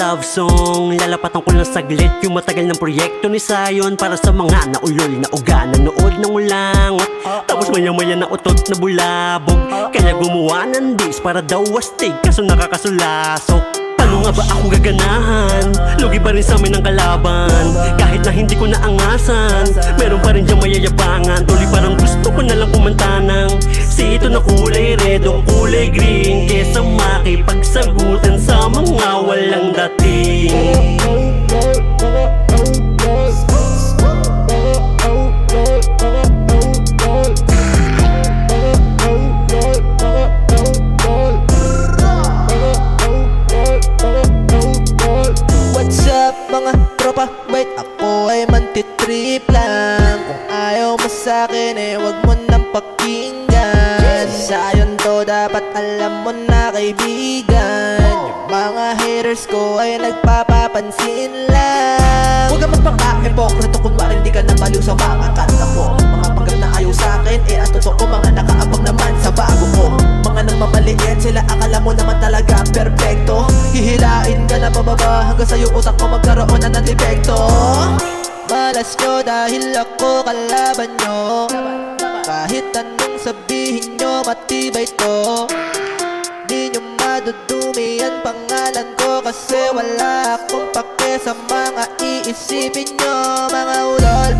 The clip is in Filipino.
love song. Lalapatan ko lang saglit yung matagal ng proyekto ni Zion, para sa mga naulol na uga, nanood ng ulangot, tapos maya-maya na utot na bulabog. Kaya gumawa ng dis para daw wastig, kaso nakakasulasok. Paano nga ba ako gaganahan? Lugi pa rin sa amin ang kalaban. Kahit na hindi ko naangasan, meron pa rin diyang mayayabangan. Tuloy parang gusto ko na lang kumanta ng si ito na kulay red o kulay green, kesa makipagsagutan sa mga walang dating. Mga tropa, wait, ako ay mantitrip lang. Kung ayaw mo sa'kin, eh wag mo nang pakinggan. Zion to, dapat alam mo na kaibigan. Yung mga haters ko ay nagpapapansin lang. Huwag ka magpaka-hipokrito kung hindi ka nabaliw sa mga kanta ko. Mga panggap na ayaw sa'kin, eh ang totoo mga nakaabang naman sa bago ko. Mga nagmamaliit, sila akala mo naman talaga perfecto. Hihilain ka na pababa hanggang sa'yo utak mo magkaroon na ng depekto. Malas nyo dahil ako kalaban nyo. Kahit anong sabihin nyo, matibay to. Di nyo madudumi ang pangalan ko, kasi wala akong pake sa mga iisipin nyo, mga ulol.